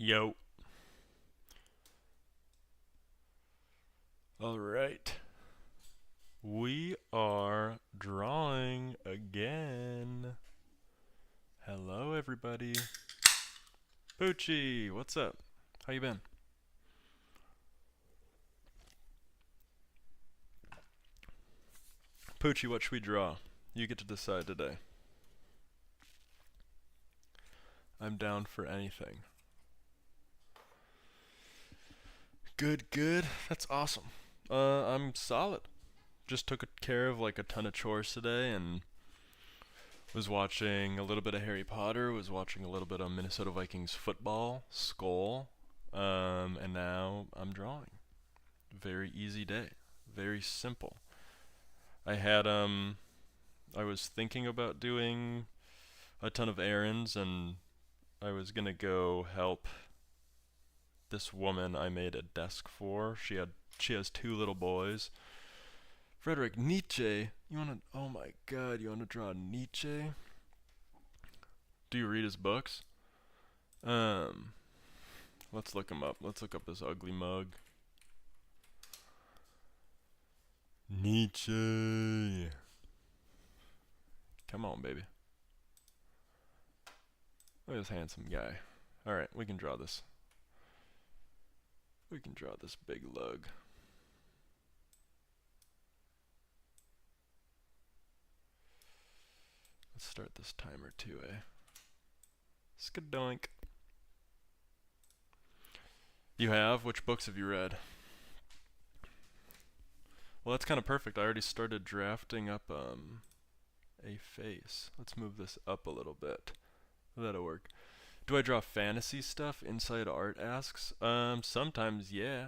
Yo. All right. We are drawing again. Hello, everybody. Poochie, what's up? How you been? Poochie, what should we draw? You get to decide today. I'm down for anything. Good, good. That's awesome. I'm solid. Just took care of like a ton of chores today and was watching a little bit of Harry Potter, was watching a little bit of Minnesota Vikings football, Skull, and now I'm drawing. Very easy day. Very simple. I had I was thinking about doing a ton of errands and I was gonna go help this woman I made a desk for. She has two little boys. Frederick Nietzsche. Oh my god, you wanna draw Nietzsche? Do you read his books? Um let's look him up. Let's look up this ugly mug. Nietzsche. Come on, baby. Look at this handsome guy. Alright, we can draw this. We can draw this big lug. Let's start this timer too, eh? Skadoink. You have? Which books have you read? Well, that's kind of perfect. I already started drafting up a face. Let's move this up a little bit. That'll work. Do I draw fantasy stuff? Inside Art asks. Sometimes, yeah.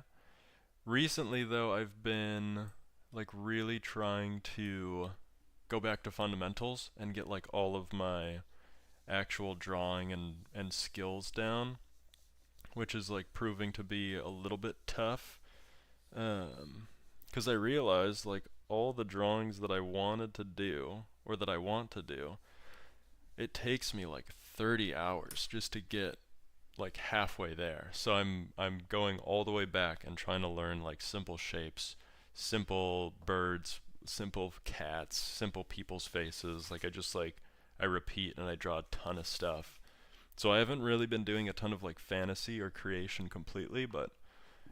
Recently, though, I've been like really trying to go back to fundamentals and get like all of my actual drawing and skills down, which is like proving to be a little bit tough. Because I realized like all the drawings that I wanted to do or that I want to do, it takes me like 30 hours just to get like halfway there. So I'm going all the way back and trying to learn like simple shapes, simple birds, simple cats, simple people's faces. Like I repeat and I draw a ton of stuff. So I haven't really been doing a ton of like fantasy or creation completely, but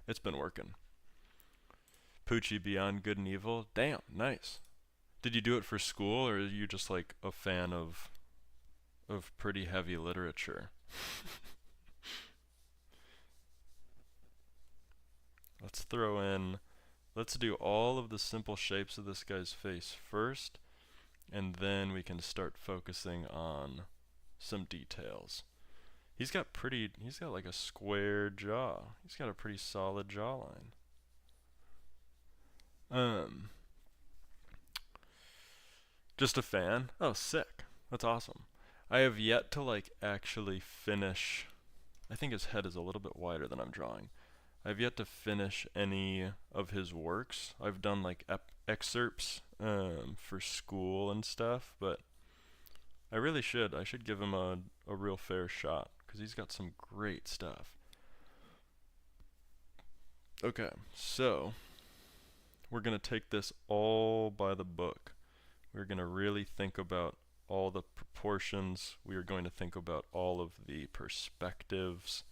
it's been working. Poochie Beyond Good and Evil. Damn, nice. Did you do it for school or are you just like a fan of pretty heavy literature? Let's throw in, let's do all of the simple shapes of this guy's face first, and then we can start focusing on some details. He's got like a square jaw. He's got a pretty solid jawline. Um, just a fan? Oh, sick. That's awesome. I have yet to like actually finish. I think his head is a little bit wider than I'm drawing. I've yet to finish any of his works. I've done like excerpts for school and stuff, but I really should. I should give him a real fair shot because he's got some great stuff. Okay, so we're going to take this all by the book. We're going to really think about all the proportions. We are going to think about all of the perspectives.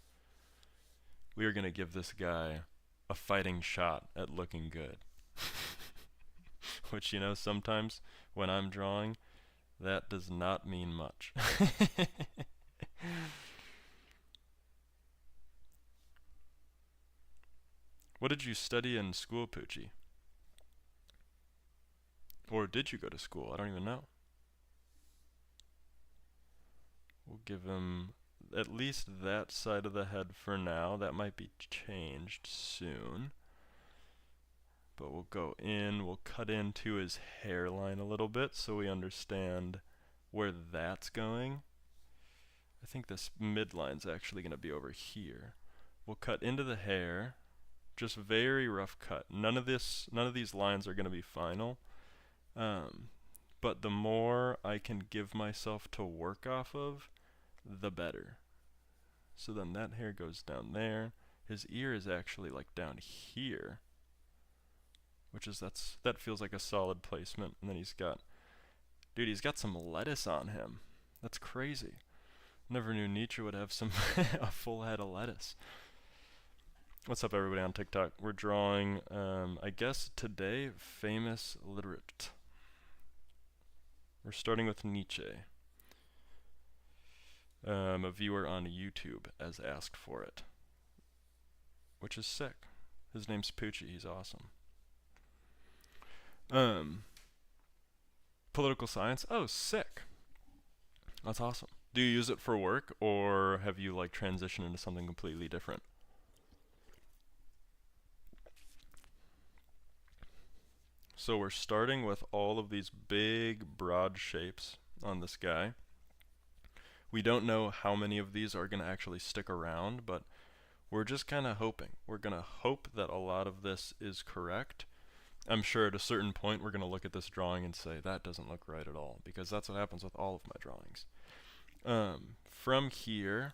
We are going to give this guy a fighting shot at looking good. Which, sometimes when I'm drawing, that does not mean much. What did you study in school, Poochie? Or did you go to school? I don't even know. We'll give him at least that side of the head for now. That might be changed soon. But we'll go in, we'll cut into his hairline a little bit so we understand where that's going. I think this midline's actually going to be over here. We'll cut into the hair, just very rough cut. None of these lines are going to be final. But the more I can give myself to work off of, the better. So then that hair goes down there. His ear is actually like down here, which is that feels like a solid placement. And then he's got some lettuce on him. That's crazy. Never knew Nietzsche would have some a full head of lettuce. What's up, everybody on TikTok? We're drawing, I guess today, famous literate. We're starting with Nietzsche. A viewer on YouTube has asked for it, which is sick. His name's Poochie. He's awesome. Political science. Oh, sick. That's awesome. Do you use it for work, or have you like transitioned into something completely different? So we're starting with all of these big, broad shapes on this guy. We don't know how many of these are going to actually stick around, but we're just kind of hoping. We're going to hope that a lot of this is correct. I'm sure at a certain point we're going to look at this drawing and say, that doesn't look right at all, because that's what happens with all of my drawings. From here,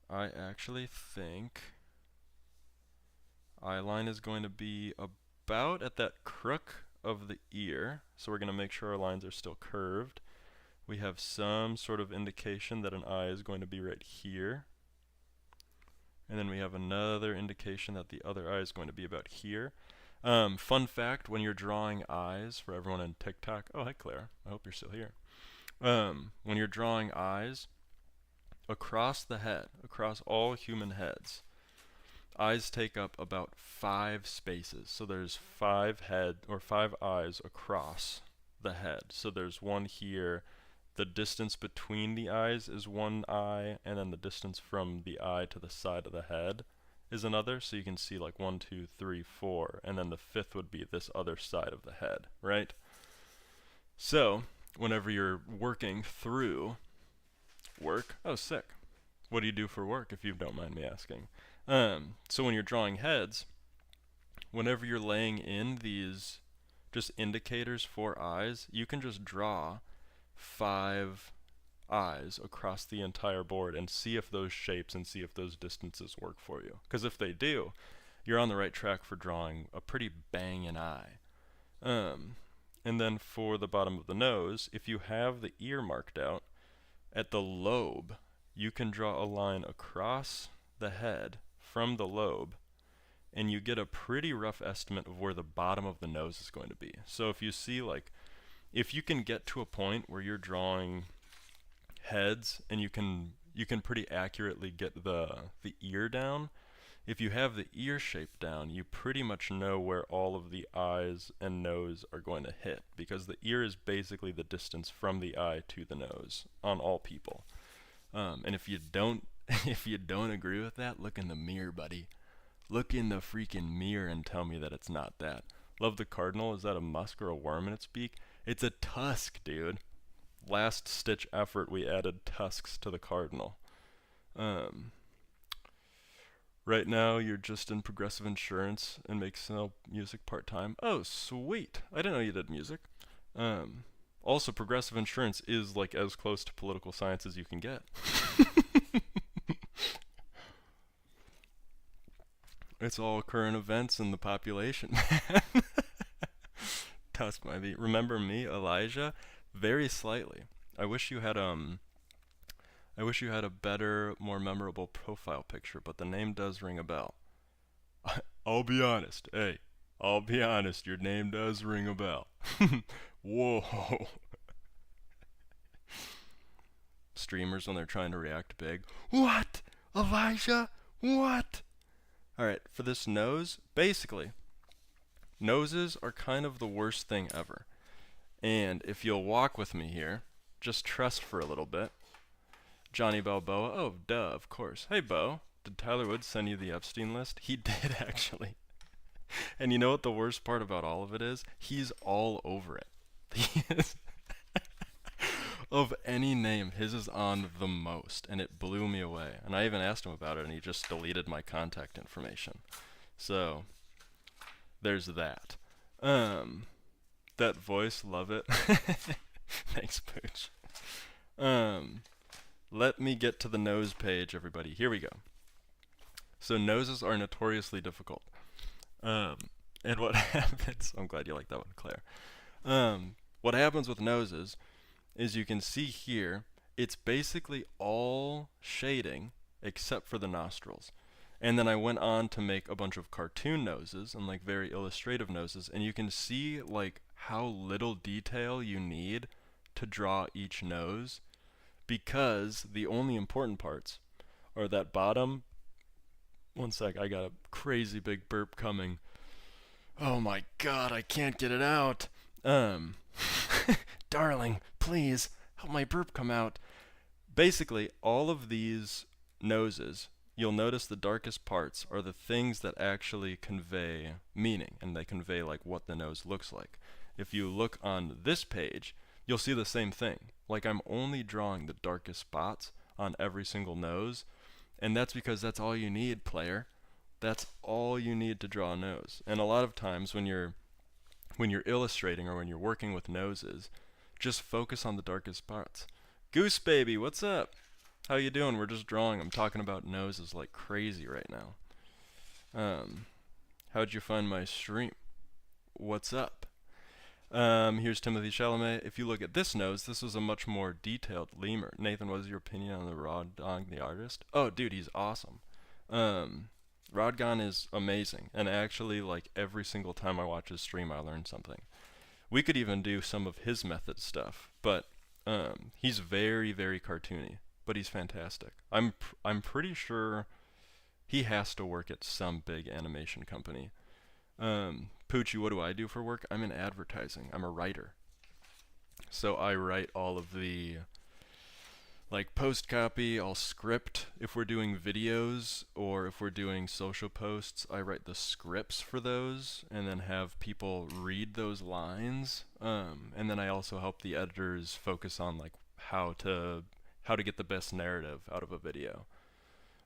I actually think eyeline is going to be about at that crook of the ear, so we're going to make sure our lines are still curved. We have some sort of indication that an eye is going to be right here. And then we have another indication that the other eye is going to be about here. Fun fact, when you're drawing eyes, for everyone on TikTok, oh, hi Claire, I hope you're still here. When you're drawing eyes, across the head, across all human heads, eyes take up about 5 spaces. So there's 5 eyes across the head. So there's one here. The distance between the eyes is one eye, and then the distance from the eye to the side of the head is another. So you can see like 1, 2, 3, 4, and then the 5th would be this other side of the head, right? So whenever you're working through work, oh sick. What do you do for work, if you don't mind me asking? So when you're drawing heads, whenever you're laying in these just indicators for eyes, you can just draw 5 eyes across the entire board and see if those shapes and see if those distances work for you. Because if they do, you're on the right track for drawing a pretty banging eye. And then for the bottom of the nose, if you have the ear marked out, at the lobe, you can draw a line across the head from the lobe, and you get a pretty rough estimate of where the bottom of the nose is going to be. So if you see, like, if you can get to a point where you're drawing heads and you can pretty accurately get the ear down, if you have the ear shape down, you pretty much know where all of the eyes and nose are going to hit, because the ear is basically the distance from the eye to the nose on all people. And if you don't agree with that, look in the mirror, buddy. Look in the freaking mirror and tell me that it's not that. Love the cardinal. Is that a musk or a worm in its beak? It's a tusk, dude. Last stitch effort, we added tusks to the cardinal. Right now, you're just in Progressive Insurance and make music part-time. Oh, sweet. I didn't know you did music. Also, Progressive Insurance is like as close to political science as you can get. It's all current events and the population. Tusk might be. Remember me, Elijah? Very slightly. I wish you had a better, more memorable profile picture, but the name does ring a bell. I'll be honest. Hey, I'll be honest. Your name does ring a bell. Whoa. Streamers, when they're trying to react big. What? Elijah? What? Alright, for this nose, basically, noses are kind of the worst thing ever. And if you'll walk with me here, just trust for a little bit. Johnny Balboa, oh, duh, of course. Hey, Bo, did Tyler Woods send you the Epstein list? He did, actually. And you know what the worst part about all of it is? He's all over it. He is. Of any name, his is on the most, and it blew me away. And I even asked him about it, and he just deleted my contact information. So, there's that. That voice, love it. Thanks, Pooch. let me get to the nose page, everybody. Here we go. So noses are notoriously difficult. Um, and what happens, I'm glad you like that one, Claire. What happens with noses is you can see here, it's basically all shading except for the nostrils. And then I went on to make a bunch of cartoon noses and like very illustrative noses, and you can see like how little detail you need to draw each nose, because the only important parts are that bottom. One sec, I got a crazy big burp coming. Oh my god, I can't get it out. Um, darling, please help my burp come out. Basically, all of these noses, you'll notice the darkest parts are the things that actually convey meaning, and they convey like what the nose looks like. If you look on this page, you'll see the same thing. Like I'm only drawing the darkest spots on every single nose, and that's because that's all you need, player. That's all you need to draw a nose. And a lot of times when you're illustrating or when you're working with noses, just focus on the darkest parts. Goose baby, what's up? How you doing? We're just drawing. I'm talking about noses like crazy right now. How'd you find my stream? What's up? Here's Timothy Chalamet. If you look at this nose, this is a much more detailed lemur. Nathan, what is your opinion on the Rodgon the artist? Oh, dude, he's awesome. Rodgon is amazing, and actually, like every single time I watch his stream, I learn something. We could even do some of his method stuff, but he's very, very cartoony, but he's fantastic. I'm pretty sure he has to work at some big animation company. Poochie, what do I do for work? I'm in advertising. I'm a writer. So I write all of the like post copy, I'll script if we're doing videos or if we're doing social posts. I write the scripts for those and then have people read those lines. And then I also help the editors focus on like how to get the best narrative out of a video.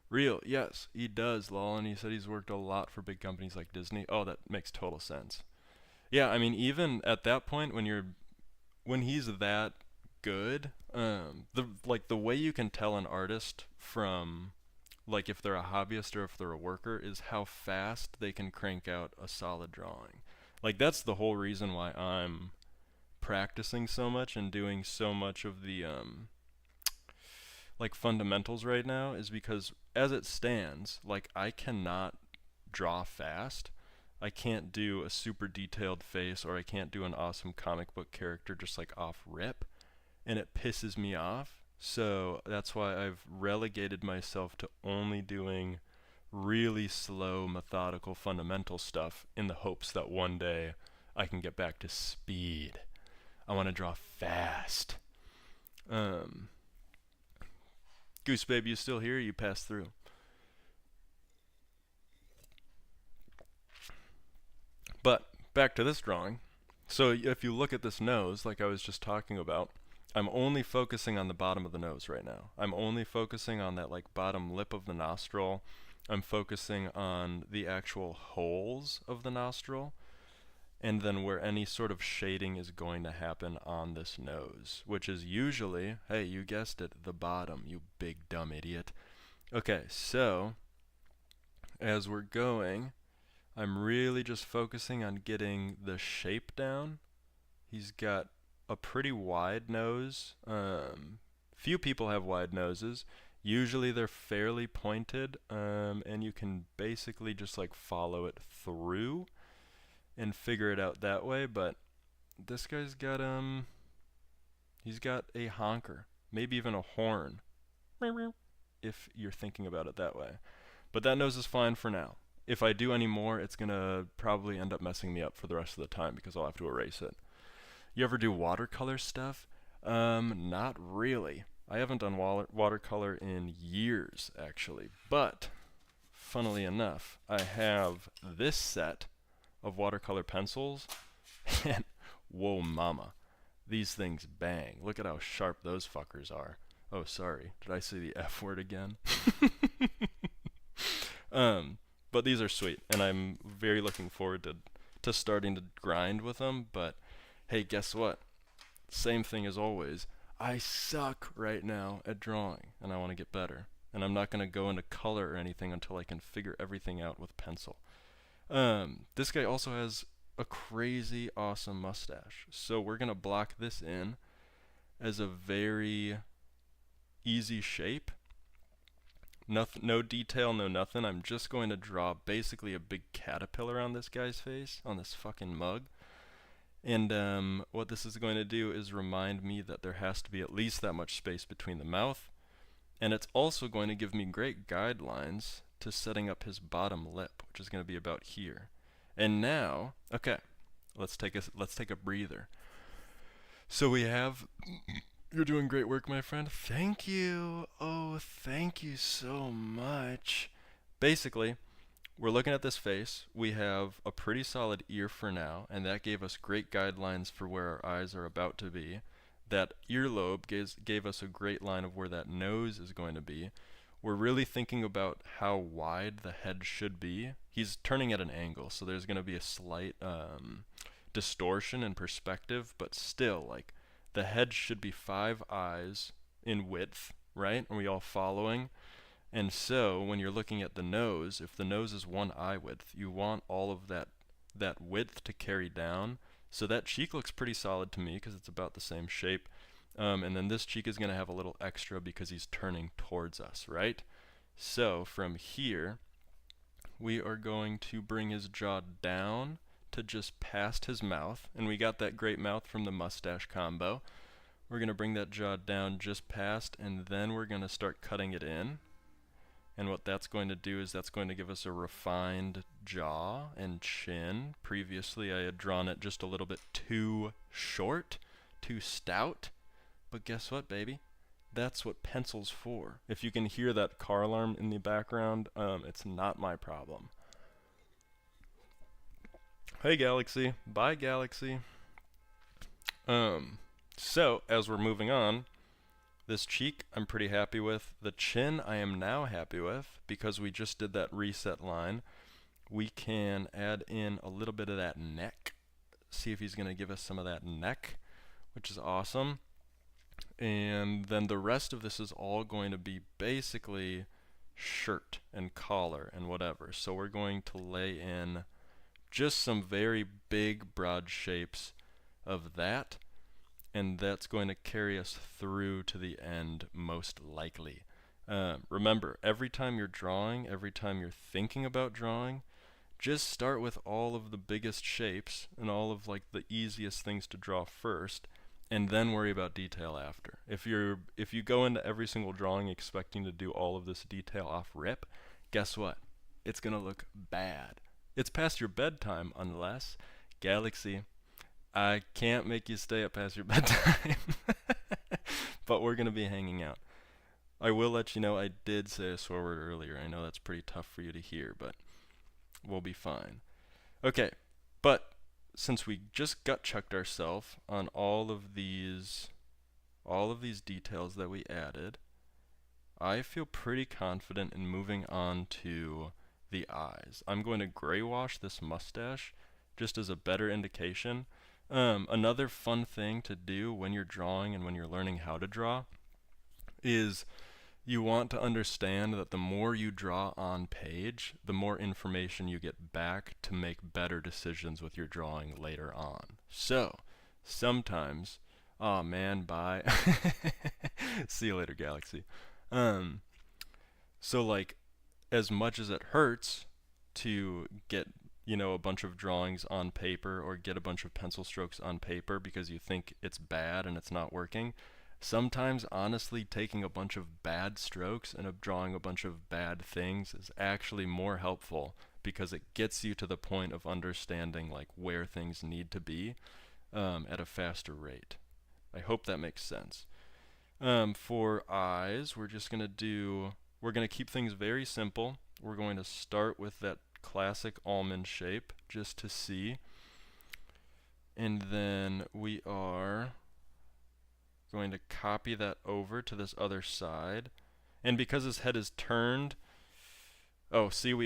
Real, yes, he does, lol, and he said he's worked a lot for big companies like Disney. Oh, that makes total sense. Yeah, I mean, even at that point, when he's that good, the way you can tell an artist from, like, if they're a hobbyist or if they're a worker is how fast they can crank out a solid drawing. Like, that's the whole reason why I'm practicing so much and doing so much of the, like fundamentals right now, is because as it stands, like I cannot draw fast. I can't do a super detailed face, or I can't do an awesome comic book character just like off rip, and it pisses me off. So that's why I've relegated myself to only doing really slow, methodical, fundamental stuff in the hopes that one day I can get back to speed. I want to draw fast. Goose Babe, you still here? You passed through. But back to this drawing. So if you look at this nose, like I was just talking about, I'm only focusing on the bottom of the nose right now. I'm only focusing on that like bottom lip of the nostril. I'm focusing on the actual holes of the nostril, and then where any sort of shading is going to happen on this nose, which is usually, hey, you guessed it, the bottom, you big dumb idiot. Okay, so as we're going, I'm really just focusing on getting the shape down. He's got a pretty wide nose. Few people have wide noses. Usually they're fairly pointed, and you can basically just like follow it through and figure it out that way. But this guy's got he's got a honker, maybe even a horn, if you're thinking about it that way. But that nose is fine for now. If I do any more, it's gonna probably end up messing me up for the rest of the time because I'll have to erase it. You ever do watercolor stuff? Not really. I haven't done watercolor in years, actually. But, funnily enough, I have this set of watercolor pencils, and whoa mama, these things bang. Look at how sharp those fuckers are. Oh, sorry, did I say the F word again? But these are sweet, and I'm very looking forward to starting to grind with them. But hey, guess what? Same thing as always. I suck right now at drawing, and I want to get better. And I'm not going to go into color or anything until I can figure everything out with pencil. This guy also has a crazy awesome mustache. So we're going to block this in as a very easy shape. Nothing, no detail, no nothing. I'm just going to draw basically a big caterpillar on this guy's face, on this fucking mug. And what this is going to do is remind me that there has to be at least that much space between the mouth. And it's also going to give me great guidelines to setting up his bottom lip, which is going to be about here. And now, okay, let's take a breather. So we have, you're doing great work, my friend. Thank you. Oh, thank you so much. Basically, we're looking at this face. We have a pretty solid ear for now, and that gave us great guidelines for where our eyes are about to be. That earlobe gave us a great line of where that nose is going to be. We're really thinking about how wide the head should be. He's turning at an angle, so there's going to be a slight distortion in perspective, but still, like, the head should be 5 eyes in width, right? Are we all following? And so, when you're looking at the nose, if the nose is 1 eye width, you want all of that width to carry down. So that cheek looks pretty solid to me because it's about the same shape. And then this cheek is going to have a little extra because he's turning towards us, right? So from here, we are going to bring his jaw down to just past his mouth. And we got that great mouth from the mustache combo. We're going to bring that jaw down just past, and then we're going to start cutting it in. And what that's going to do is that's going to give us a refined jaw and chin. Previously, I had drawn it just a little bit too short, too stout. But guess what, baby? That's what pencil's for. If you can hear that car alarm in the background, it's not my problem. Hey, Galaxy. Bye, Galaxy. So, as we're moving on, this cheek I'm pretty happy with. The chin I am now happy with because we just did that reset line. We can add in a little bit of that neck. See if he's going to give us some of that neck, which is awesome. And then the rest of this is all going to be basically shirt and collar and whatever. So we're going to lay in just some very big broad shapes of that. And that's going to carry us through to the end, most likely. Remember, every time you're drawing, every time you're thinking about drawing, just start with all of the biggest shapes and all of like the easiest things to draw first, and then worry about detail after. If you go into every single drawing expecting to do all of this detail off rip, guess what? It's gonna look bad. It's past your bedtime unless, Galaxy, I can't make you stay up past your bedtime. But we're going to be hanging out. I will let you know I did say a swear word earlier. I know that's pretty tough for you to hear, but we'll be fine. Okay, but since we just gut checked ourselves on all of these details that we added, I feel pretty confident in moving on to the eyes. I'm going to gray wash this mustache just as a better indication. Another fun thing to do when you're drawing and when you're learning how to draw is you want to understand that the more you draw on page, the more information you get back to make better decisions with your drawing later on. So, sometimes, aw man, bye. See you later, Galaxy. So like, as much as it hurts to get a bunch of drawings on paper or get a bunch of pencil strokes on paper because you think it's bad and it's not working, sometimes honestly taking a bunch of bad strokes and drawing a bunch of bad things is actually more helpful because it gets you to the point of understanding like where things need to be at a faster rate. I hope that makes sense. For eyes, we're going to keep things very simple. We're going to start with that classic almond shape just to see, and then we are going to copy that over to this other side, and because his head is turned, oh, see, we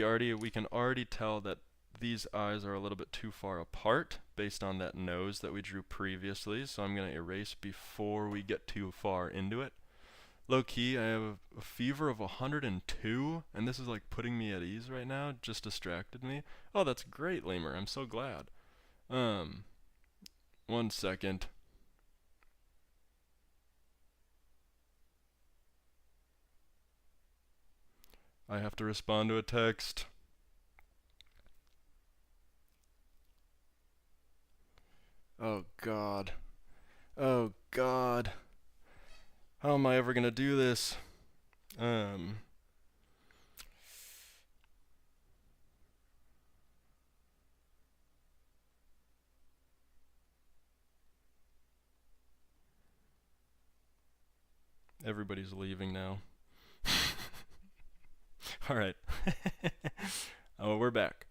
can already tell that these eyes are a little bit too far apart based on that nose that we drew previously, so I'm going to erase before we get too far into it. Low key, I have a fever of 102, and this is like putting me at ease right now, just distracted me. Oh, that's great, Lemur, I'm so glad. 1 second. I have to respond to a text. Oh God. Oh God. How am I ever gonna do this? Everybody's leaving now. Alright. Oh, we're back.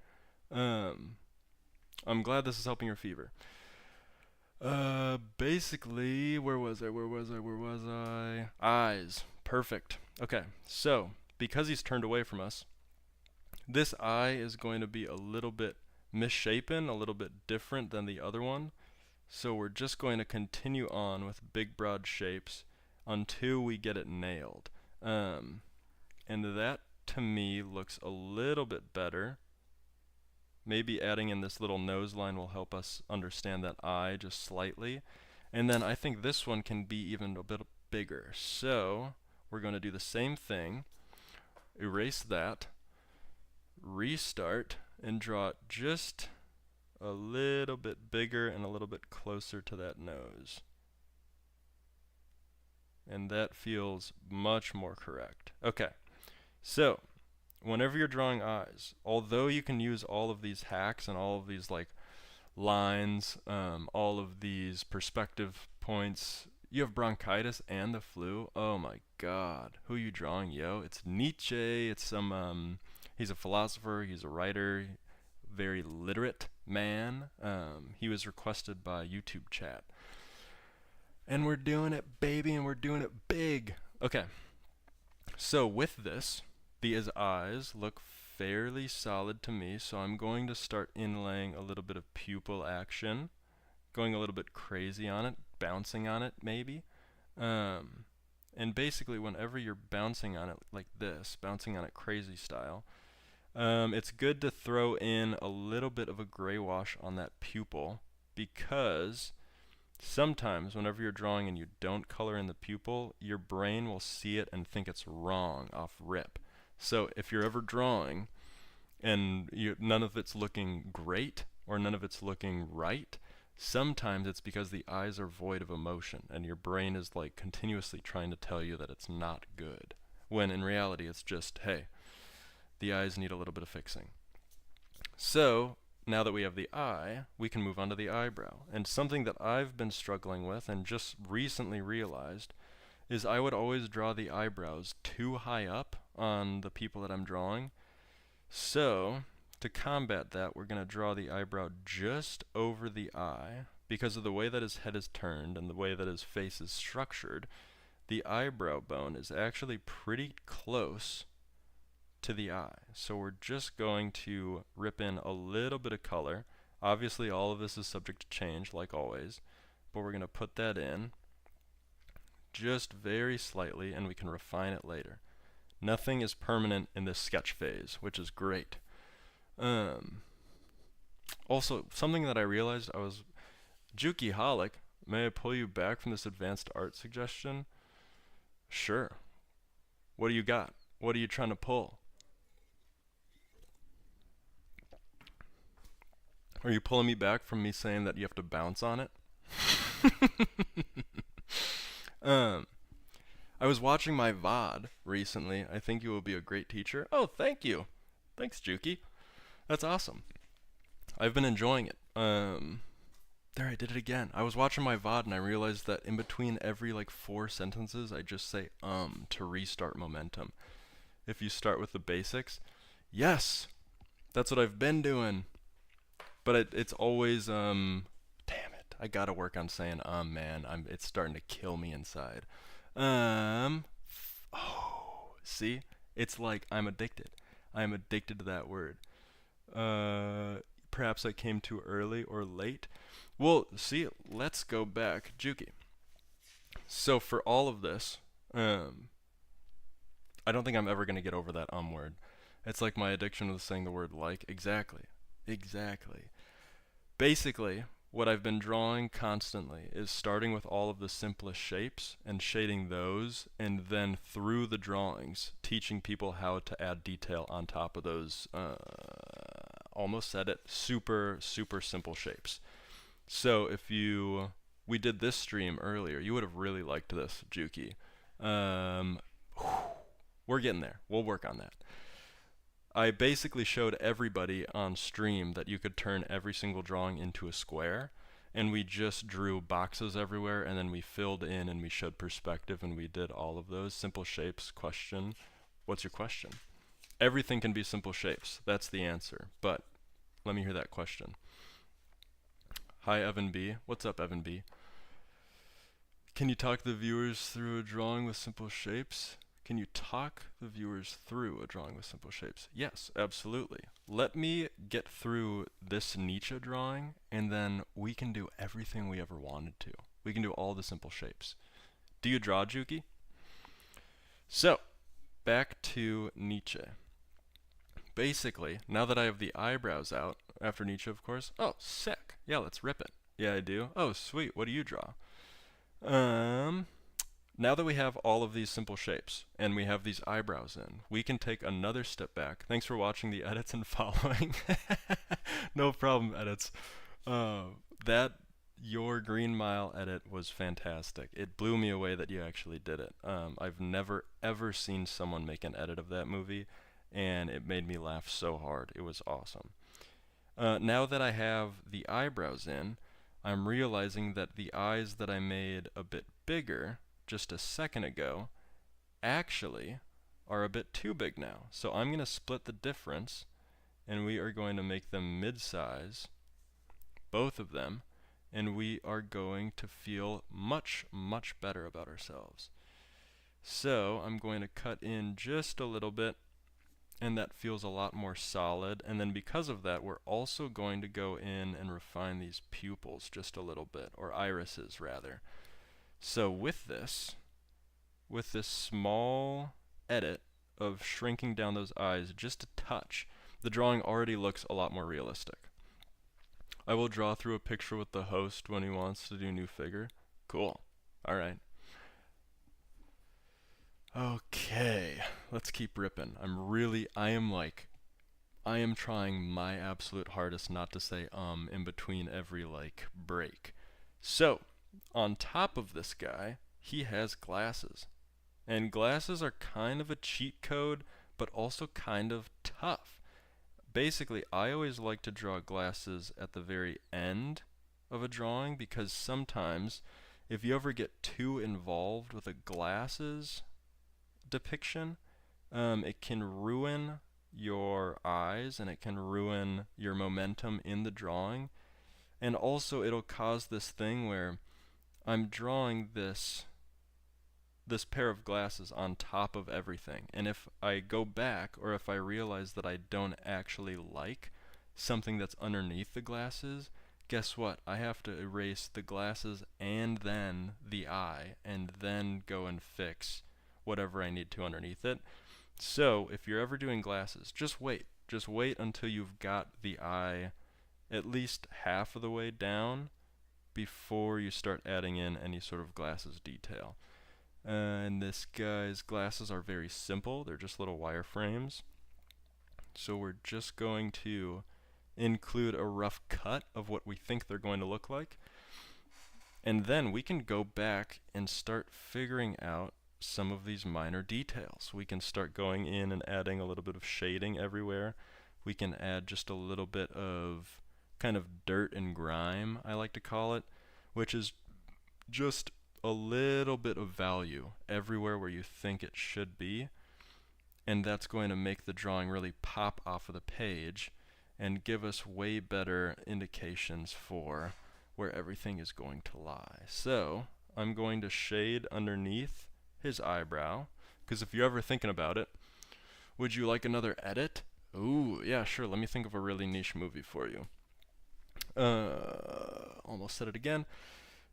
I'm glad this is helping your fever. Basically, where was I? Eyes. Perfect. Okay, so, because he's turned away from us, this eye is going to be a little bit misshapen, a little bit different than the other one. So we're just going to continue on with big broad shapes until we get it nailed. And that, to me, looks a little bit better. Maybe adding in this little nose line will help us understand that eye just slightly. And then I think this one can be even a bit bigger. So we're going to do the same thing. Erase that. Restart and draw it just a little bit bigger and a little bit closer to that nose. And that feels much more correct. Okay, so whenever you're drawing eyes, although you can use all of these hacks and all of these like lines, all of these perspective points, you have bronchitis and the flu. Oh my God, who are you drawing, yo? It's Nietzsche. It's some he's a philosopher, he's a writer, very literate man. He was requested by YouTube chat. And we're doing it, baby, and we're doing it big. Okay, so with this, these eyes look fairly solid to me, so I'm going to start inlaying a little bit of pupil action, going a little bit crazy on it, bouncing on it maybe. And basically whenever you're bouncing on it like this, bouncing on it crazy style, it's good to throw in a little bit of a gray wash on that pupil, because sometimes whenever you're drawing and you don't color in the pupil, your brain will see it and think it's wrong off rip. So if you're ever drawing and none of it's looking great or none of it's looking right, sometimes it's because the eyes are void of emotion and your brain is like continuously trying to tell you that it's not good, when in reality it's just, hey, the eyes need a little bit of fixing. So now that we have the eye, we can move on to the eyebrow. And something that I've been struggling with and just recently realized is I would always draw the eyebrows too high up on the people that I'm drawing. So to combat that, we're going to draw the eyebrow just over the eye. Because of the way that his head is turned and the way that his face is structured, the eyebrow bone is actually pretty close to the eye. So we're just going to rip in a little bit of color. Obviously all of this is subject to change like always, but we're going to put that in just very slightly and we can refine it later. Nothing is permanent in this sketch phase, which is great. Also, something that I realized, I was Juki-holic, may I pull you back from this advanced art suggestion? Sure. What do you got? What are you trying to pull? Are you pulling me back from me saying that you have to bounce on it? I was watching my VOD recently. I think you will be a great teacher. Oh, thank you. Thanks, Juki. That's awesome. I've been enjoying it. There, I did it again. I was watching my VOD and I realized that in between every like 4 sentences, I just say to restart momentum. If you start with the basics, yes, that's what I've been doing. But it's always damn it, I gotta work on saying man. It's starting to kill me inside. Oh, see, it's like I'm addicted. I'm addicted to that word. Perhaps I came too early or late. Well, see, let's go back. Juki. So for all of this, um, I don't think I'm ever going to get over that word. It's like my addiction with saying the word like. Exactly. Exactly. Basically, what I've been drawing constantly is starting with all of the simplest shapes and shading those, and then through the drawings, teaching people how to add detail on top of those, almost said it, super, super simple shapes. So we did this stream earlier, you would have really liked this, Juki. Um, we're getting there. We'll work on that. I basically showed everybody on stream that you could turn every single drawing into a square, and we just drew boxes everywhere, and then we filled in and we showed perspective, and we did all of those simple shapes. Question, what's your question? Everything can be simple shapes. That's the answer. But let me hear that question. Hi, Evan B. What's up, Evan B? Can you talk the viewers through a drawing with simple shapes? Can you talk the viewers through a drawing with simple shapes? Yes, absolutely. Let me get through this Nietzsche drawing, and then we can do everything we ever wanted to. We can do all the simple shapes. Do you draw, Juki? So, back to Nietzsche. Basically, now that I have the eyebrows out, after Nietzsche, of course. Oh, sick. Yeah, let's rip it. Yeah, I do. Oh, sweet. What do you draw? Now that we have all of these simple shapes and we have these eyebrows in, we can take another step back. Thanks for watching the edits and following. No problem, edits. That Your Green Mile edit was fantastic. It blew me away that you actually did it. I've never ever seen someone make an edit of that movie, and it made me laugh so hard. It was awesome. Now that I have the eyebrows in, I'm realizing that the eyes that I made a bit bigger just a second ago actually are a bit too big now. So I'm going to split the difference, and we are going to make them mid-size, both of them, and we are going to feel much, much better about ourselves. So I'm going to cut in just a little bit, and that feels a lot more solid. And then because of that, we're also going to go in and refine these pupils just a little bit, or irises rather. So with this small edit of shrinking down those eyes just a touch, the drawing already looks a lot more realistic. I will draw through a picture with the host when he wants to do new figure. Cool. Alright. Okay, let's keep ripping. I am trying my absolute hardest not to say in between every break. So, on top of this guy, he has glasses. And glasses are kind of a cheat code, but also kind of tough. Basically, I always like to draw glasses at the very end of a drawing, because sometimes if you ever get too involved with a glasses depiction, it can ruin your eyes and it can ruin your momentum in the drawing. And also it'll cause this thing where I'm drawing this pair of glasses on top of everything, and if I go back, or if I realize that I don't actually like something that's underneath the glasses, guess what? I have to erase the glasses and then the eye, and then go and fix whatever I need to underneath it. So if you're ever doing glasses, just wait until you've got the eye at least half of the way down before you start adding in any sort of glasses detail. And this guy's glasses are very simple. They're just little wireframes. So we're just going to include a rough cut of what we think they're going to look like. And then we can go back and start figuring out some of these minor details. We can start going in and adding a little bit of shading everywhere. We can add just a little bit of kind of dirt and grime, I like to call it, which is just a little bit of value everywhere where you think it should be, and that's going to make the drawing really pop off of the page and give us way better indications for where everything is going to lie. So I'm going to shade underneath his eyebrow, because if you're ever thinking about it, would you like another edit? Ooh, yeah, sure. Let me think of a really niche movie for you. Almost said it again.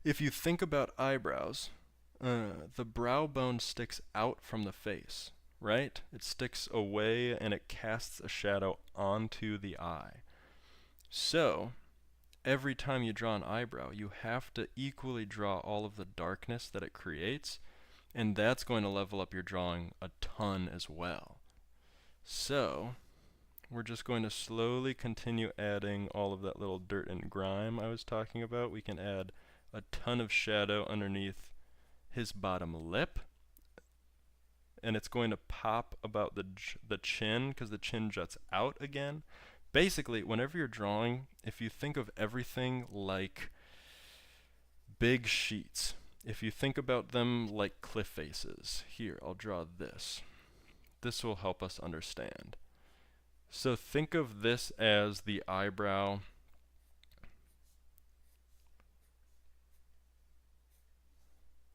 If you think about eyebrows, the brow bone sticks out from the face, right? It sticks away and it casts a shadow onto the eye. So, every time you draw an eyebrow, you have to equally draw all of the darkness that it creates, and that's going to level up your drawing a ton as well. So, we're just going to slowly continue adding all of that little dirt and grime I was talking about. We can add a ton of shadow underneath his bottom lip, and it's going to pop about the chin because the chin juts out again. Basically, whenever you're drawing, if you think of everything like big sheets, if you think about them like cliff faces, here, I'll draw this. This will help us understand. So think of this as the eyebrow.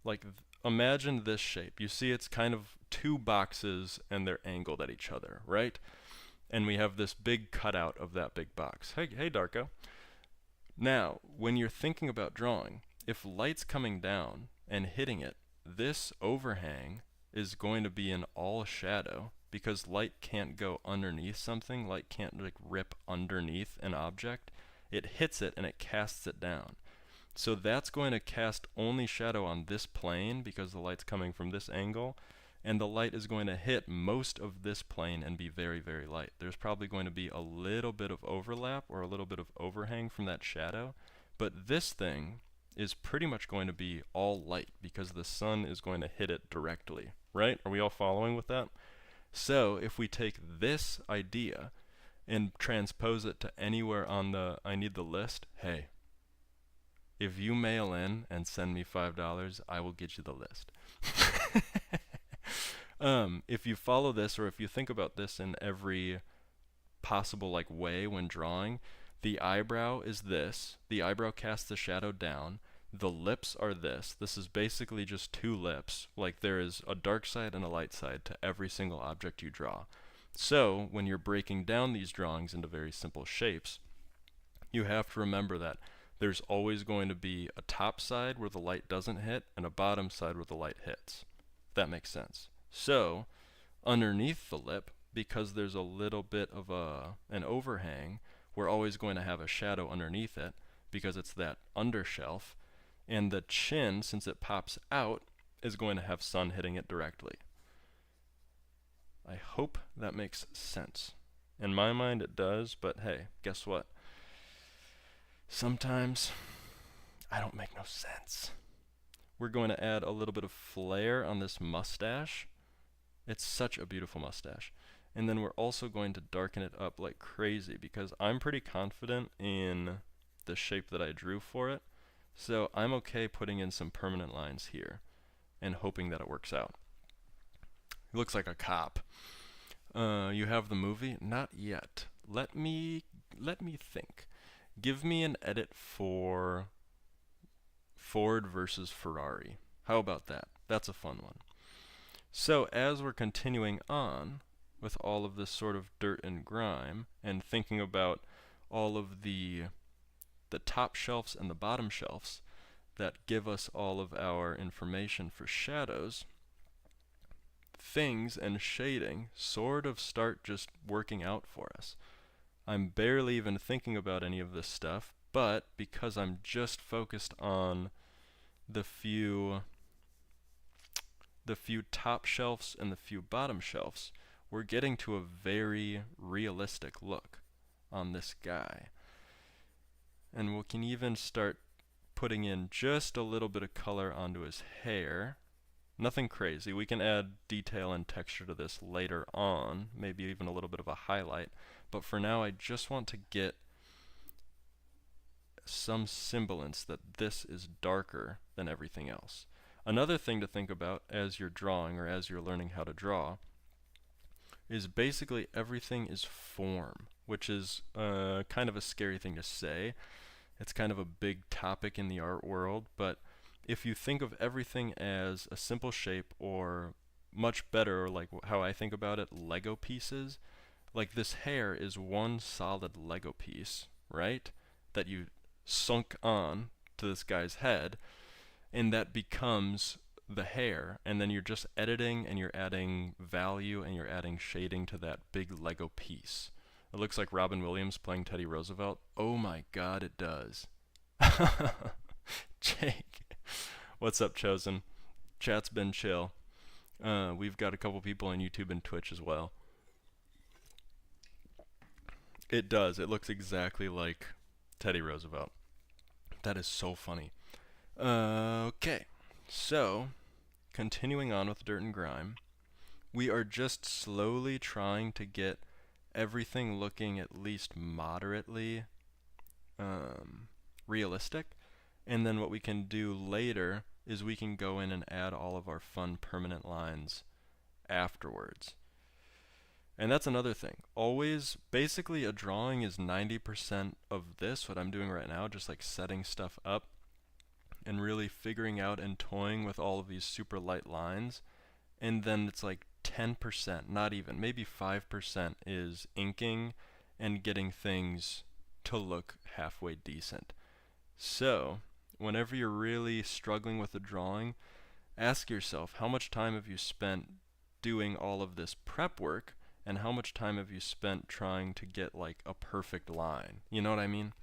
Like, imagine this shape. You see it's kind of two boxes and they're angled at each other, right? And we have this big cutout of that big box. Hey, Darko. Now, when you're thinking about drawing, if light's coming down and hitting it, this overhang is going to be in all shadow because light can't go underneath something. Light can't like rip underneath an object. It hits it and it casts it down. So that's going to cast only shadow on this plane because the light's coming from this angle, and the light is going to hit most of this plane and be very, very light. There's probably going to be a little bit of overlap or a little bit of overhang from that shadow, but this thing is pretty much going to be all light because the sun is going to hit it directly, right? Are we all following with that? So if we take this idea and transpose it to anywhere on the I need the list, hey, if you mail in and send me $5, I will get you the list. If you follow this, or if you think about this in every possible like way when drawing, the eyebrow is this. The eyebrow casts the shadow down. The lips are this. This is basically just two lips. Like there is a dark side and a light side to every single object you draw. So when you're breaking down these drawings into very simple shapes, you have to remember that there's always going to be a top side where the light doesn't hit and a bottom side where the light hits. If that makes sense. So, underneath the lip, because there's a little bit of an overhang, we're always going to have a shadow underneath it because it's that undershelf. And the chin, since it pops out, is going to have sun hitting it directly. I hope that makes sense. In my mind it does, but hey, guess what? Sometimes I don't make no sense. We're going to add a little bit of flair on this mustache. It's such a beautiful mustache. And then we're also going to darken it up like crazy because I'm pretty confident in the shape that I drew for it. So I'm okay putting in some permanent lines here and hoping that it works out. He looks like a cop. You have the movie? Not yet. Let me think. Give me an edit for Ford versus Ferrari. How about that? That's a fun one. So as we're continuing on with all of this sort of dirt and grime and thinking about all of the top shelves and the bottom shelves that give us all of our information for shadows, things and shading sort of start just working out for us. I'm barely even thinking about any of this stuff, but because I'm just focused on the few top shelves and the few bottom shelves, we're getting to a very realistic look on this guy. And we can even start putting in just a little bit of color onto his hair. Nothing crazy. We can add detail and texture to this later on, maybe even a little bit of a highlight. But for now, I just want to get some semblance that this is darker than everything else. Another thing to think about as you're drawing or as you're learning how to draw is basically everything is form, which is kind of a scary thing to say. It's kind of a big topic in the art world, but if you think of everything as a simple shape or much better, like how I think about it, Lego pieces, Like this hair is one solid Lego piece, right? That you sunk on to this guy's head, and that becomes the hair, and then you're just editing and you're adding value and you're adding shading to that big Lego piece. It looks like Robin Williams playing Teddy Roosevelt. Oh my god, it does. Jake, what's up, Chosen? Chat's been chill. We've got a couple people on YouTube and Twitch as well. It does. It looks exactly like Teddy Roosevelt. That is so funny. Okay, so continuing on with Dirt and Grime, we are just slowly trying to get everything looking at least moderately realistic. And then what we can do later is we can go in and add all of our fun permanent lines afterwards. And that's another thing. Always, basically a drawing is 90% of this, what I'm doing right now, just like setting stuff up and really figuring out and toying with all of these super light lines. And then it's like 10%, not even, maybe 5% is inking and getting things to look halfway decent. So, whenever you're really struggling with a drawing, ask yourself, how much time have you spent doing all of this prep work, and how much time have you spent trying to get like a perfect line? You know what I mean?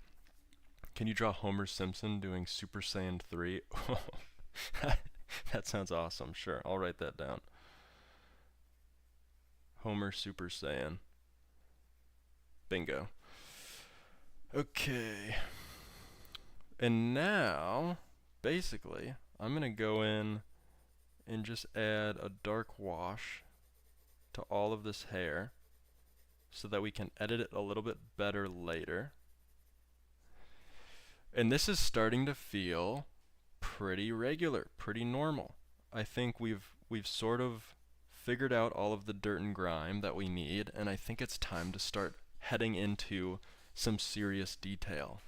Can you draw Homer Simpson doing Super Saiyan 3? That sounds awesome. Sure, I'll write that down. Homer Super Saiyan. Bingo. Okay. And now, basically, I'm going to go in and just add a dark wash to all of this hair so that we can edit it a little bit better later. And this is starting to feel pretty regular, pretty normal. I think we've sort of figured out all of the dirt and grime that we need, and I think it's time to start heading into some serious detail.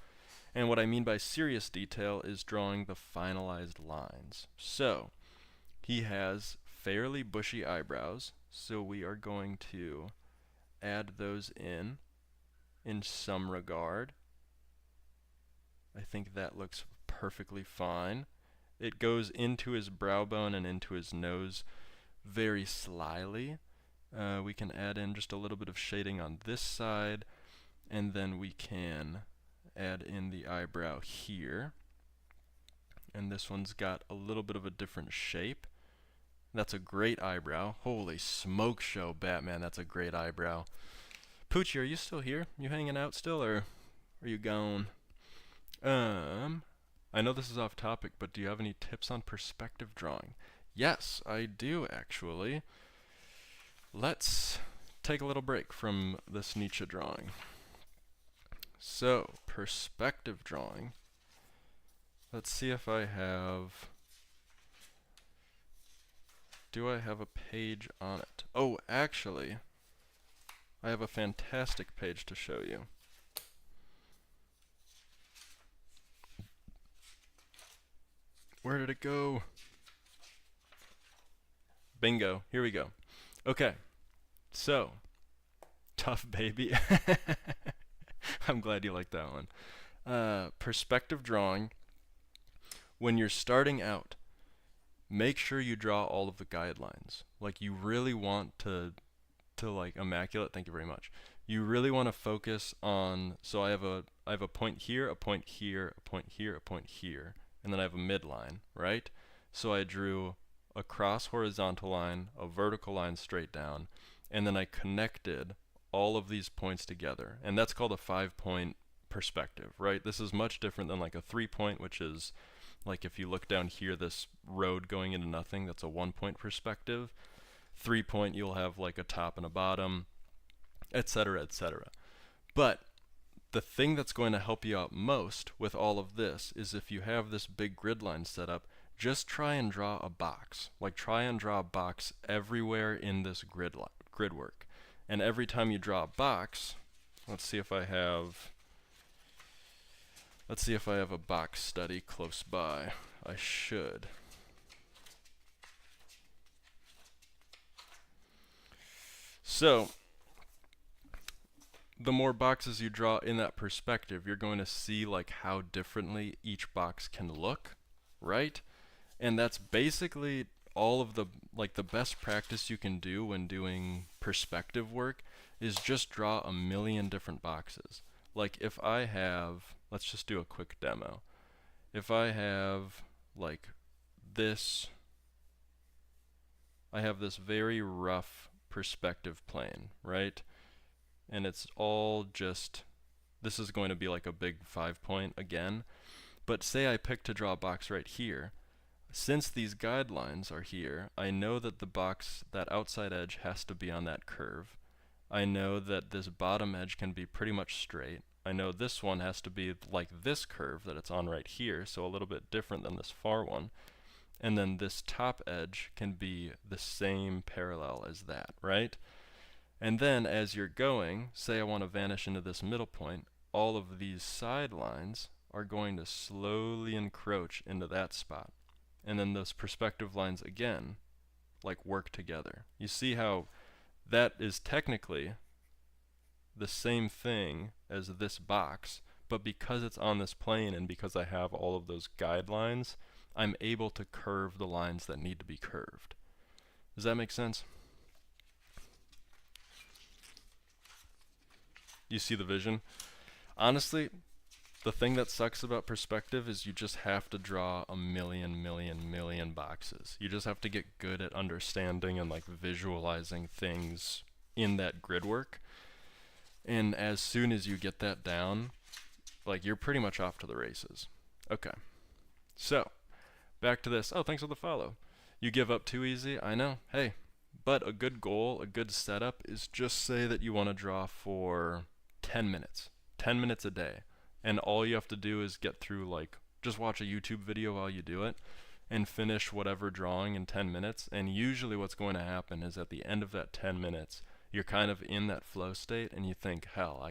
And what I mean by serious detail is drawing the finalized lines. So, he has fairly bushy eyebrows, so we are going to add those in some regard. I think that looks perfectly fine. It goes into his brow bone and into his nose very slyly. We can add in just a little bit of shading on this side, and then we can add in the eyebrow here. And this one's got a little bit of a different shape. That's a great eyebrow. Holy smoke show, Batman, that's a great eyebrow. Poochie, are you still here? You hanging out still, or are you gone? I know this is off topic, but do you have any tips on perspective drawing? Yes, I do actually. Let's take a little break from this Nietzsche drawing. So, perspective drawing. Let's see if I have... Do I have a page on it? Oh, actually, I have a fantastic page to show you. Where did it go? Bingo. Here we go. Okay. So, tough baby. I'm glad you like that one. Perspective drawing. When you're starting out, make sure you draw all of the guidelines. Like, you really want to like immaculate. Thank you very much. You really want to focus on. So I have a point here, a point here, a point here, a point here, and then I have a midline, right? So I drew a cross horizontal line, a vertical line straight down, and then I connected all of these points together, and that's called a 5-point perspective, right? This is much different than like a 3-point, which is like if you look down here, this road going into nothing, that's a 1-point perspective. 3-point, you'll have like a top and a bottom, etc., etc. But the thing that's going to help you out most with all of this is if you have this big grid line set up, just try and draw a box. Like, try and draw a box everywhere in this grid work. And every time you draw a box, let's see if I have a box study close by. I should. So, the more boxes you draw in that perspective, you're going to see like how differently each box can look, right? And that's basically all of the like the best practice you can do when doing perspective work is just draw a million different boxes. Like if I have, let's just do a quick demo. If I have like this, I have this very rough perspective plane, right? And it's all just, this is going to be like a big 5-point again. But say I pick to draw a box right here. Since these guidelines are here, I know that the box, that outside edge has to be on that curve. I know that this bottom edge can be pretty much straight. I know this one has to be like this curve that it's on right here, so a little bit different than this far one. And then this top edge can be the same parallel as that, right? And then as you're going, say I want to vanish into this middle point, all of these side lines are going to slowly encroach into that spot. And then those perspective lines again, like work together. You see how that is technically the same thing as this box, but because it's on this plane and because I have all of those guidelines, I'm able to curve the lines that need to be curved. Does that make sense? You see the vision? Honestly, the thing that sucks about perspective is you just have to draw a million boxes. You just have to get good at understanding and like visualizing things in that grid work. And as soon as you get that down, like you're pretty much off to the races. Okay. So, back to this. Oh, thanks for the follow. You give up too easy? I know. Hey, but a good goal, a good setup is just say that you want to draw for 10 minutes. 10 minutes a day. And all you have to do is get through like, just watch a YouTube video while you do it and finish whatever drawing in 10 minutes. And usually what's going to happen is at the end of that 10 minutes, you're kind of in that flow state and you think, hell,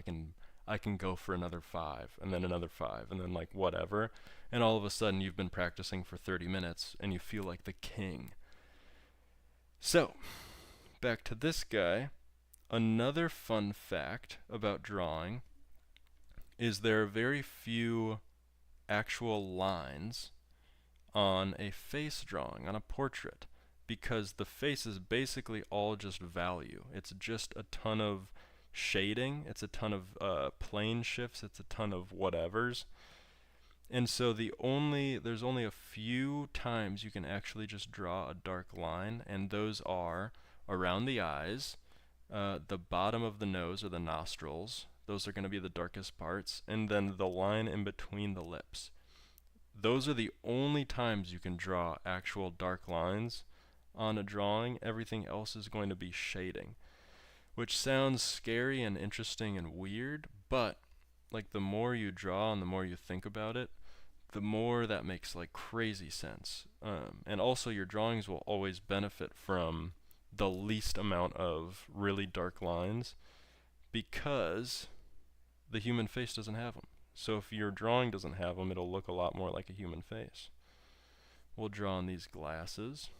I can go for another 5 and then another 5 and then like whatever. And all of a sudden you've been practicing for 30 minutes and you feel like the king. So, back to this guy. Another fun fact about drawing is there are very few actual lines on a face drawing, on a portrait, because the face is basically all just value. It's just a ton of shading, it's a ton of plane shifts, it's a ton of whatevers. And so there's only a few times you can actually just draw a dark line, and those are around the eyes, the bottom of the nose or the nostrils. Those are going to be the darkest parts, and then the line in between the lips. Those are the only times you can draw actual dark lines on a drawing. Everything else is going to be shading, which sounds scary and interesting and weird, but like the more you draw and the more you think about it, the more that makes like crazy sense. And also your drawings will always benefit from the least amount of really dark lines because the human face doesn't have them. So if your drawing doesn't have them, it'll look a lot more like a human face. We'll draw on these glasses.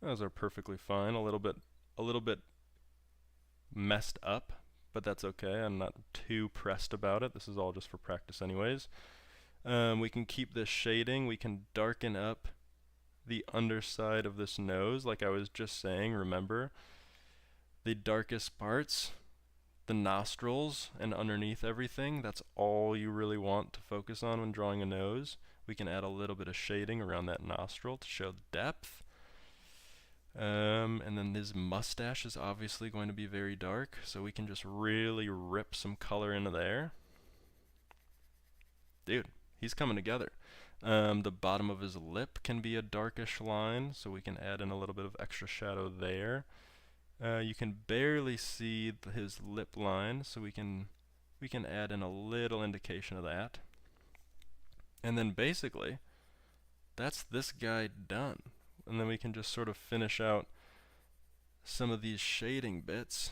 Those are perfectly fine. A little bit messed up, but that's okay. I'm not too pressed about it. This is all just for practice anyways. We can keep this shading. We can darken up the underside of this nose, like I was just saying. Remember, the darkest parts, the nostrils, and underneath everything, that's all you really want to focus on when drawing a nose. We can add a little bit of shading around that nostril to show depth. And then his mustache is obviously going to be very dark, so we can just really rip some color into there. Dude, he's coming together. The bottom of his lip can be a darkish line, so we can add in a little bit of extra shadow there. You can barely see his lip line, so we can add in a little indication of that. And then basically, that's this guy done. And then we can just sort of finish out some of these shading bits.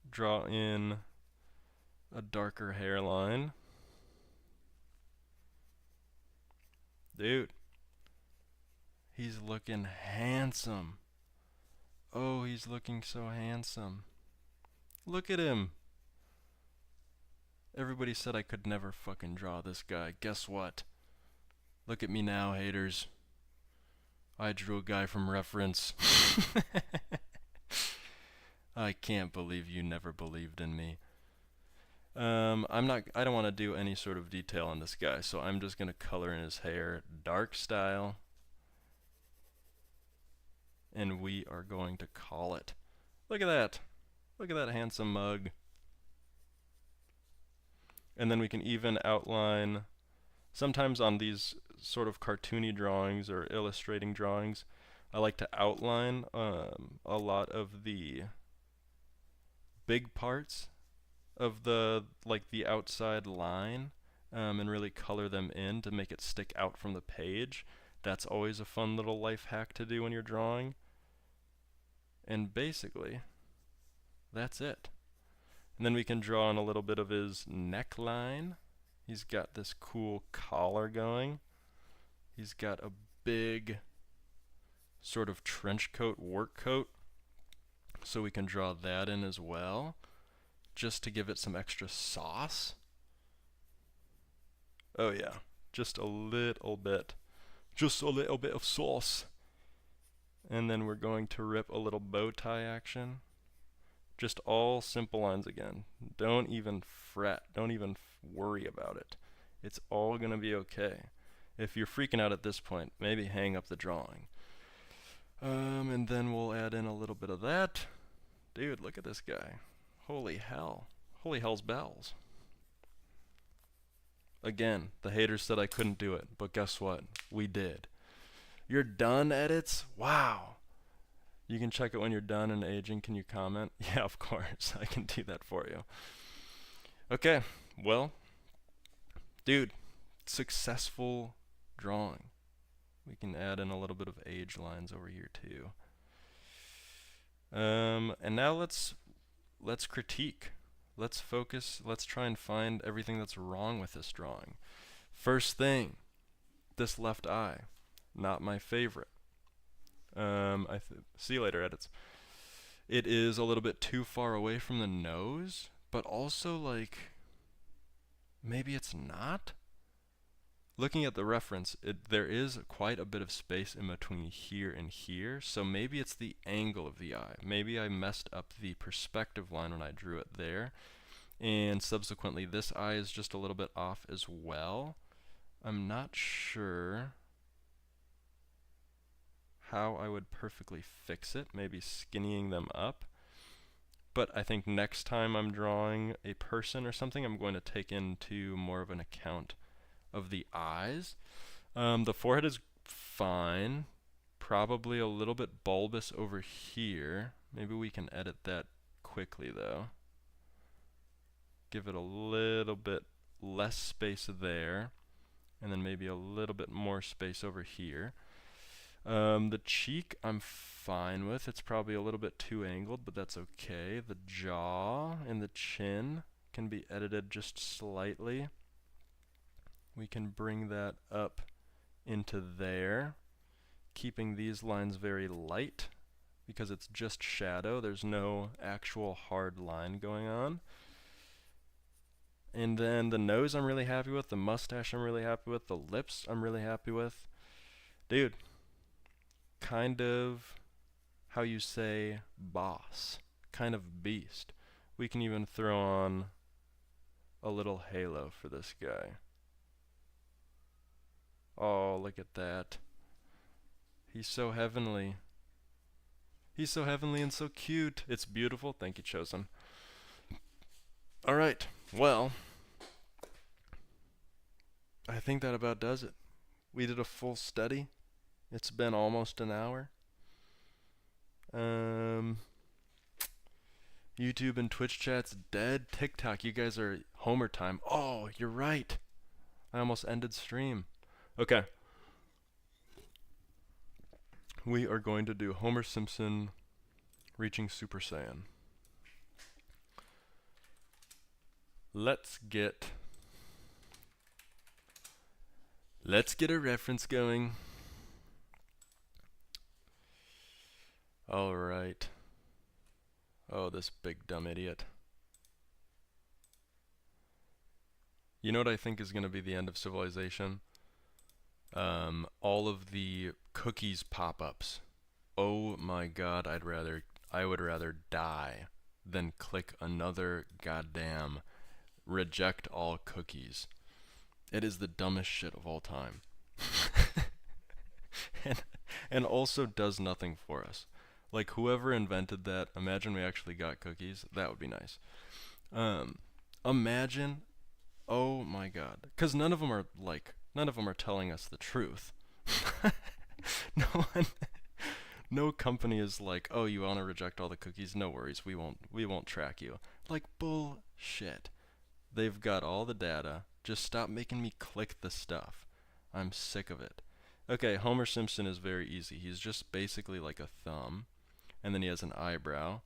Draw in a darker hairline. Dude, he's looking handsome. Oh, he's looking so handsome. Look at him. Everybody said I could never fucking draw this guy. Guess what? Look at me now, haters. I drew a guy from reference. I can't believe you never believed in me. I don't want to do any sort of detail on this guy, so I'm just gonna color in his hair dark style. And we are going to call it. Look at that. Look at that handsome mug. And then we can even outline, sometimes on these sort of cartoony drawings or illustrating drawings, I like to outline a lot of the big parts of the outside line and really color them in to make it stick out from the page. That's always a fun little life hack to do when you're drawing. And basically, that's it. And then we can draw on a little bit of his neckline. He's got this cool collar going. He's got a big sort of trench coat, work coat. So we can draw that in as well, just to give it some extra sauce. Oh yeah, just a little bit. Just a little bit of sauce. And then we're going to rip a little bow tie action. Just all simple lines again. Don't even fret. Don't even worry about it. It's all going to be okay. If you're freaking out at this point, maybe hang up the drawing. And then we'll add in a little bit of that. Dude, look at this guy. Holy hell. Holy hell's bells. Again, the haters said I couldn't do it, but guess what? We did. You're done, edits? Wow. You can check it when you're done and aging. Can you comment? Yeah, of course. I can do that for you. Okay, well, dude, successful drawing. We can add in a little bit of age lines over here too. And now let's critique. Let's focus. Let's try and find everything that's wrong with this drawing. First thing, this left eye, not my favorite. See you later, edits. It is a little bit too far away from the nose, but also like maybe it's not. Looking at the reference, there is quite a bit of space in between here and here, so maybe it's the angle of the eye. Maybe I messed up the perspective line when I drew it there, and subsequently this eye is just a little bit off as well. I'm not sure how I would perfectly fix it, maybe skinnying them up. But I think next time I'm drawing a person or something, I'm going to take into more of an account of the eyes. The forehead is fine. Probably a little bit bulbous over here. Maybe we can edit that quickly though. Give it a little bit less space there, and then maybe a little bit more space over here. The cheek I'm fine with. It's probably a little bit too angled, but that's okay. The jaw and the chin can be edited just slightly. We can bring that up into there, keeping these lines very light because it's just shadow. There's no actual hard line going on. And then the nose I'm really happy with, the mustache I'm really happy with, the lips I'm really happy with. Dude, kind of how you say boss, kind of beast. We can even throw on a little halo for this guy. Oh, look at that. He's so heavenly. He's so heavenly and so cute. It's beautiful. Thank you, Chosen. Alright, well, I think that about does it. We did a full study. It's been almost an hour. YouTube and Twitch chat's dead. TikTok, you guys are Homer time. Oh, you're right. I almost ended stream. Okay. We are going to do Homer Simpson reaching Super Saiyan. Let's get Let's get a reference going. Alright. Oh, this big dumb idiot. You know what I think is going to be the end of civilization? All of the cookies pop-ups. Oh my god, I would rather die than click another goddamn reject all cookies. It is the dumbest shit of all time. and, and also does nothing for us. Like, whoever invented that, imagine we actually got cookies. That would be nice. Imagine, oh my god. Because none of them are telling us the truth. No one, no company is like, oh, you want to reject all the cookies? No worries, we won't track you. Like, bullshit. They've got all the data. Just stop making me click the stuff. I'm sick of it. Okay, Homer Simpson is very easy. He's just basically like a thumb, and then he has an eyebrow,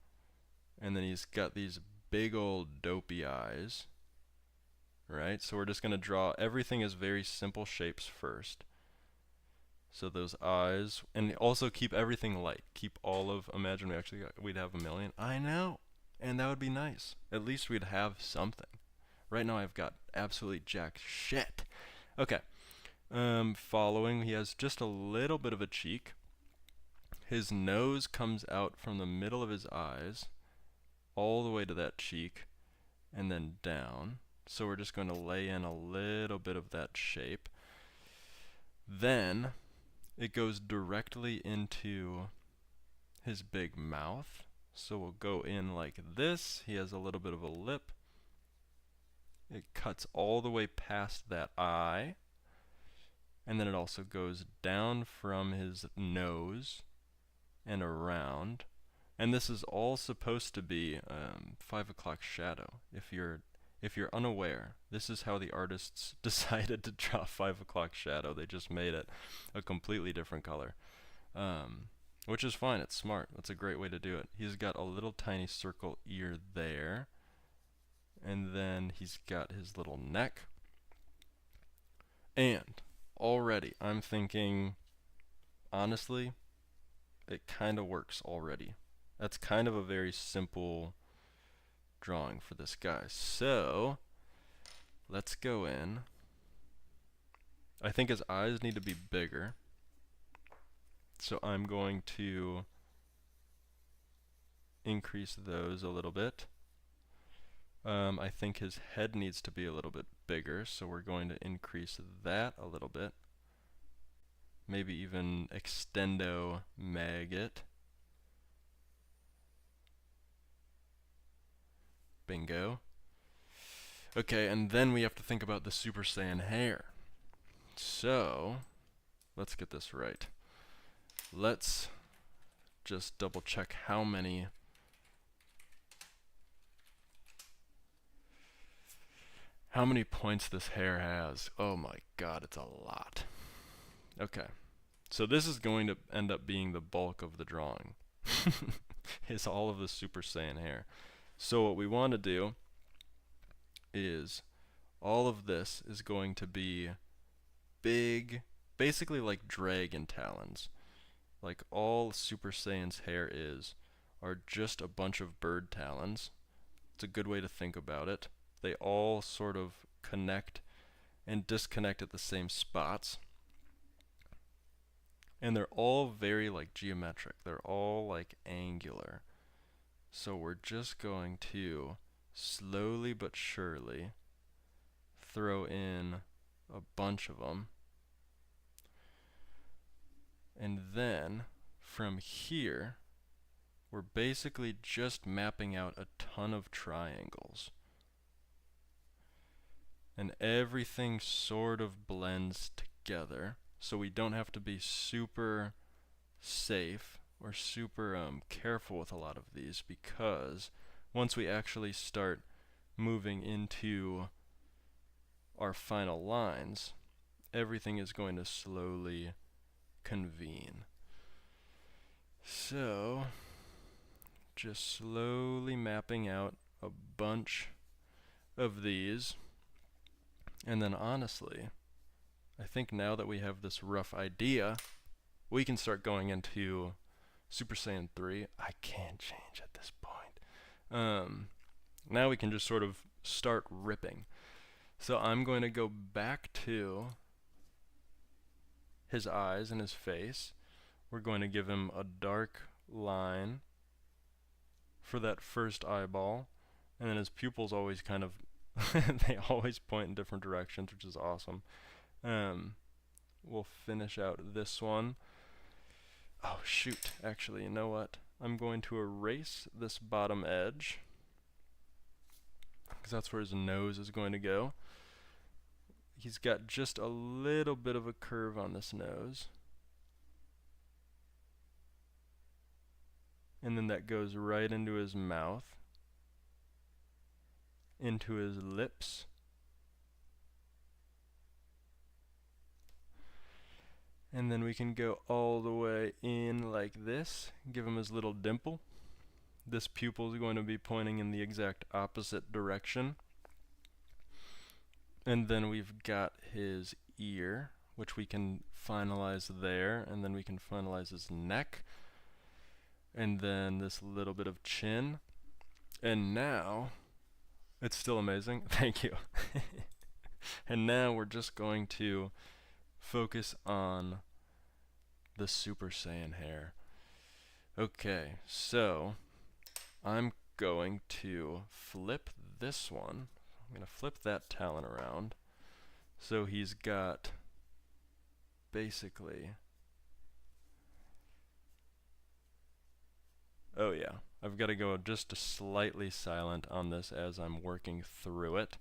and then he's got these big old dopey eyes, right? So we're just going to draw everything as very simple shapes first. So those eyes, and also keep everything light. Keep all of, imagine we'd have 1,000,000. I know, and that would be nice. At least we'd have something. Right now I've got absolutely jack shit. Okay. Following, he has just a little bit of a cheek. His nose comes out from the middle of his eyes all the way to that cheek and then down. So we're just going to lay in a little bit of that shape. Then it goes directly into his big mouth. So we'll go in like this. He has a little bit of a lip. It cuts all the way past that eye. And then it also goes down from his nose and around. And this is all supposed to be 5 o'clock shadow. If you're unaware, this is how the artists decided to draw 5 o'clock shadow. They just made it a completely different color. Which is fine, it's smart. That's a great way to do it. He's got a little tiny circle ear there. And then he's got his little neck. And already, I'm thinking, honestly, it kind of works already. That's kind of a very simple drawing for this guy. So, let's go in. I think his eyes need to be bigger. So I'm going to increase those a little bit. I think his head needs to be a little bit bigger, so we're going to increase that a little bit. Maybe even extendo mag it. Bingo. Okay, and then we have to think about the Super Saiyan hair. So, let's get this right. Let's just double check how many points this hair has. Oh my god, it's a lot. Okay, so this is going to end up being the bulk of the drawing. Is all of the Super Saiyan hair. So what we want to do is all of this is going to be big, basically like dragon talons. Like all Super Saiyan's hair are just a bunch of bird talons. It's a good way to think about it. They all sort of connect and disconnect at the same spots. And they're all very like geometric. They're all like angular. So we're just going to slowly but surely throw in a bunch of them. And then from here, we're basically just mapping out a ton of triangles. And everything sort of blends together, so we don't have to be super safe or super careful with a lot of these, because once we actually start moving into our final lines, everything is going to slowly convene. So, just slowly mapping out a bunch of these. And then honestly, I think now that we have this rough idea, we can start going into Super Saiyan 3. I can't change at this point. Now we can just sort of start ripping. So I'm going to go back to his eyes and his face. We're going to give him a dark line for that first eyeball, and then his pupils always kind of they always point in different directions, which is awesome. We'll finish out this one. Oh shoot, actually, you know what? I'm going to erase this bottom edge, because that's where his nose is going to go. He's got just a little bit of a curve on this nose. And then that goes right into his mouth, into his lips. And then we can go all the way in like this, give him his little dimple. This pupil is going to be pointing in the exact opposite direction. And then we've got his ear, which we can finalize there, and then we can finalize his neck, and then this little bit of chin. And now, it's still amazing, thank you. And now we're just going to focus on the Super Saiyan hair. Okay, so I'm going to flip this one. I'm going to flip that talon around. So he's got basically... Oh yeah, I've got to go just slightly silent on this as I'm working through it.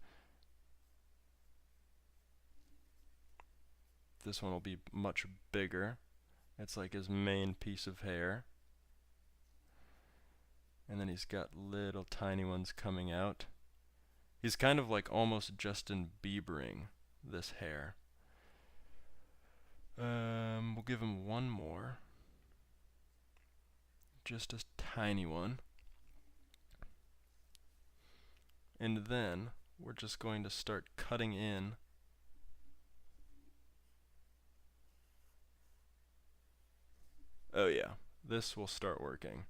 This one will be much bigger. It's like his main piece of hair. And then he's got little tiny ones coming out. He's kind of like almost Justin Biebering this hair. We'll give him one more. Just a tiny one. And then we're just going to start cutting in oh yeah, this will start working.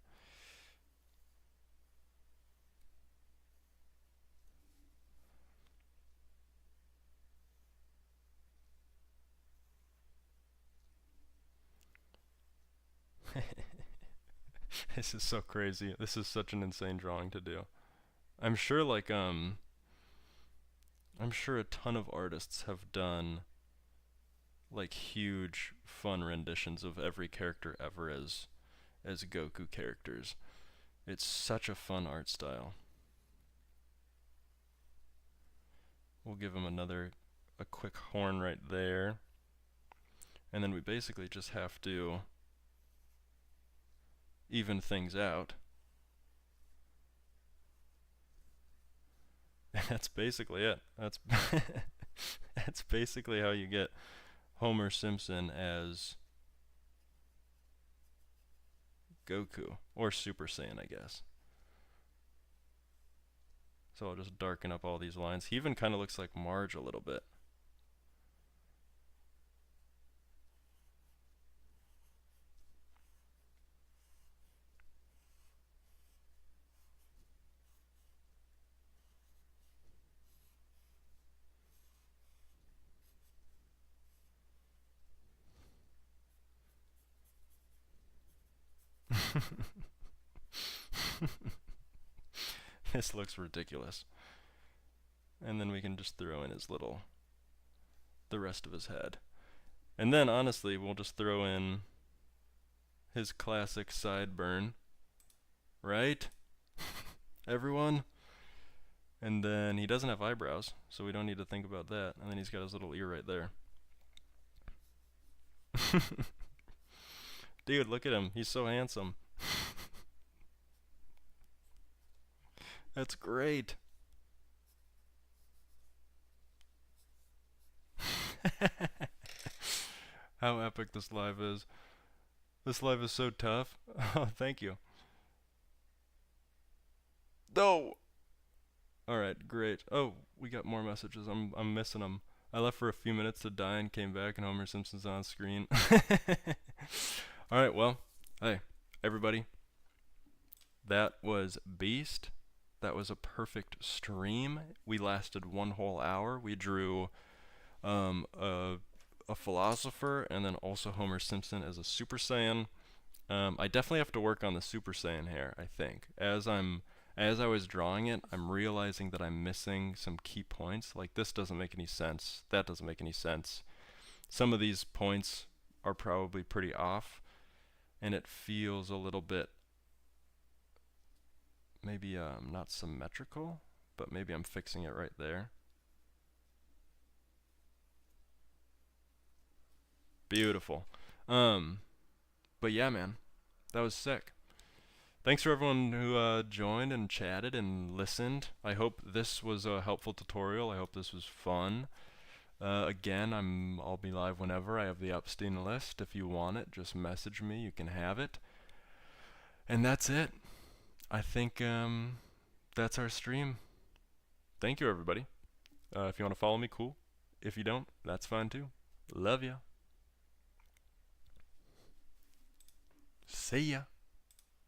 This is so crazy. This is such an insane drawing to do. I'm sure I'm sure a ton of artists have done like huge fun renditions of every character ever as Goku characters. It's such a fun art style. We'll give him a quick horn right there. And then we basically just have to even things out. That's basically it. That's that's basically how you get Homer Simpson as Goku, or Super Saiyan, I guess. So I'll just darken up all these lines. He even kind of looks like Marge a little bit. This looks ridiculous. And then we can just throw in the rest of his head. And then honestly, we'll just throw in his classic sideburn. Right? Everyone? And then he doesn't have eyebrows, so we don't need to think about that. And then he's got his little ear right there. Dude, look at him. He's so handsome. That's great. How epic this live is. This live is so tough. Oh, thank you. No! Alright, great. Oh, we got more messages. I'm missing them. I left for a few minutes to die and came back, and Homer Simpson's on screen. Alright, well, hey, everybody. That was Beast. That was a perfect stream. We lasted 1 whole hour. We drew a philosopher and then also Homer Simpson as a Super Saiyan. I definitely have to work on the Super Saiyan hair, I think. As I was drawing it, I'm realizing that I'm missing some key points. Like, this doesn't make any sense. That doesn't make any sense. Some of these points are probably pretty off, and it feels a little bit maybe not symmetrical, but maybe I'm fixing it right there. Beautiful. But yeah, man, that was sick. Thanks for everyone who joined and chatted and listened. I hope this was a helpful tutorial. I hope this was fun. Again, I'll be live whenever. I have the Epstein list. If you want it, just message me. You can have it. And that's it. I think that's our stream. Thank you, everybody. If you want to follow me, cool. If you don't, that's fine too. Love ya. See ya.